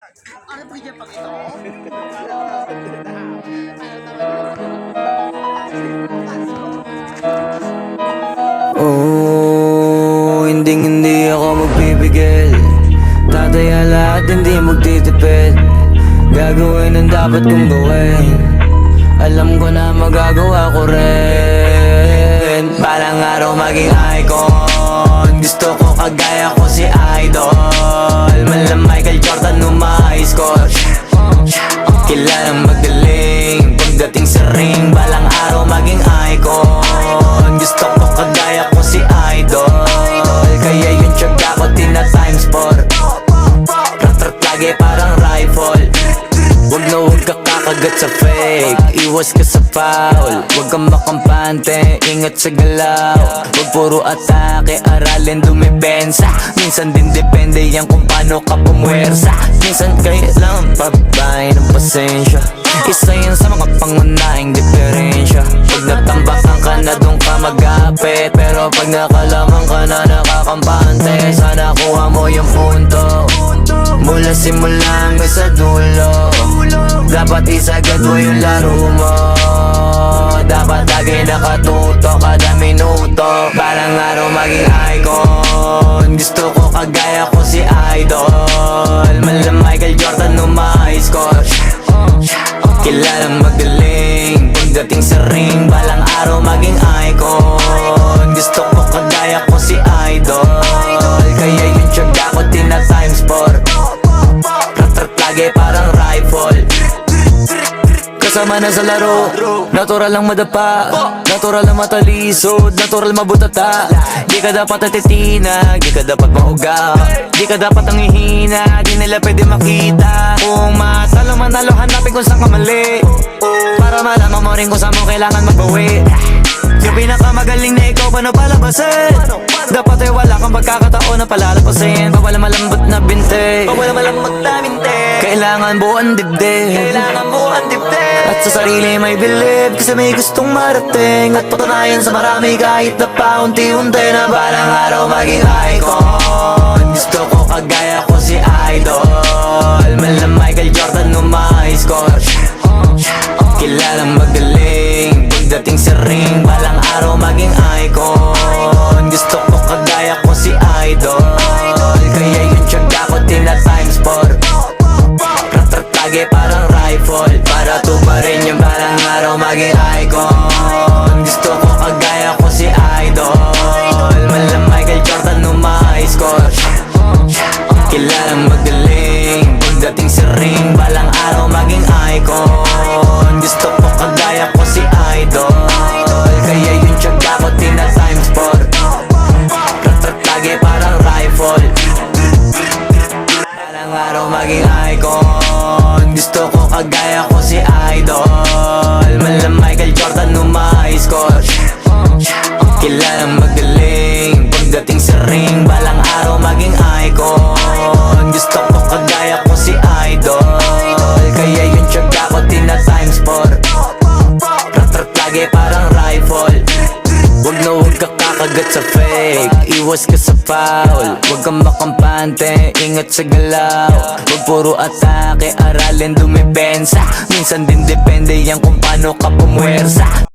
Ano po yung pang ito? Oh, hindi ako magpipigil. Tataya lahat, hindi magtitipid. Gagawin ang dapat kong gawin. Alam ko na magagawa ko rin. Balang araw maging icon. Gusto ko kagaya ko si Idol. Mala Michael Jordan high score. Kilalang magaling pagdating sa ring. Balang araw maging icon. Gusto ko kagaya ko si Idol. Kaya yung tiyaga ko tina times 4. Rat-rat lagi parang rifle. Wag na wag ka kakagat sa fake. Iwas ka sa foul. Wag kang makampante, ingat sa galaw. Wag puro atake, aralin dumipensa. Minsan din depende yan kung paano ka pumwersa. Minsan kailangan pabay ng pasensya. Isa yan sa mga pangunahing diferensya. Pag natambakan ka na doon ka mag-apit. Pero pag nakalaman ka na nakakampante, sana kuha mo yung punto. Mula simula hanggang sa dulo. Dapat isagad mo yung laro mo. Dapat lagi nakatuto kada minuto. Balang araw maging icon. Gusto ko kagaya ko si Idol. Mala Michael Jordan high score. Kilalang magaling pagdating sa ring. Balang araw maging icon. Gusto ko kagaya ko si Idol. Kaya yung tiyaga ko tina times 4. Rat-rat lagi parang rifle. Kasama na sa laro, natural lang madapa, natural lang matalisod, natural mabutata. Di ka dapat atitina, di ka dapat mauga, di ka dapat ang ihina, di nila pwede makita. Kung matalo manalo, hanapin kung saan ka mali, para malaman mo rin kung saan mo kailangan magbawi. Yung pinakamagaling na ikaw, paano palabasin? Dapat ay wala kang pagkakataon na palalapasin. Bawala malambot na binte, bawala malambot na binte. Kailangan buuan dibdib, kailangan buuan dibdib. At sa sarili may believe, kasi may gustong marating. At patunayan sa marami kahit na paunti-unti na balang araw maging icon. Gusto ko kagaya ko si Idol. Mala Michael Jordan high score. Kilalang magaling pagdating sa ring. Balang araw maging icon. Gusto ko kagaya ko si Idol. Kaya yung tiyaga ko tina times 4. Rat-rat lagi parang rifle. Para tuparin yung balang araw maging icon. Gusto ko kagaya ko si Idol. Mala Michael Jordan high score. Kilalang magaling pagdating sa ring. Balang araw maging icon. Gusto ko kagaya ko si Idol. Kaya yung tiyaga ko tina times 4. Rat-rat lagi parang rifle. Balang araw maging icon. Gusto ko kagaya ko si Idol. Mala Michael Jordan high score. Kilalang magaling pagdating sa ring. Balang araw maging icon. Gusto ko kagaya ko si Idol. Kaya yung tiyaga ko tina times 4. Rat-rat lagi parang rifle. Wag na wag ka kakagat sa fake. Iwas ka sa foul. Wag kang makampante, ingat sa galaw. Wag puro atake, aralin dumipensa. Minsan din depende yan kung paano ka pumwersa.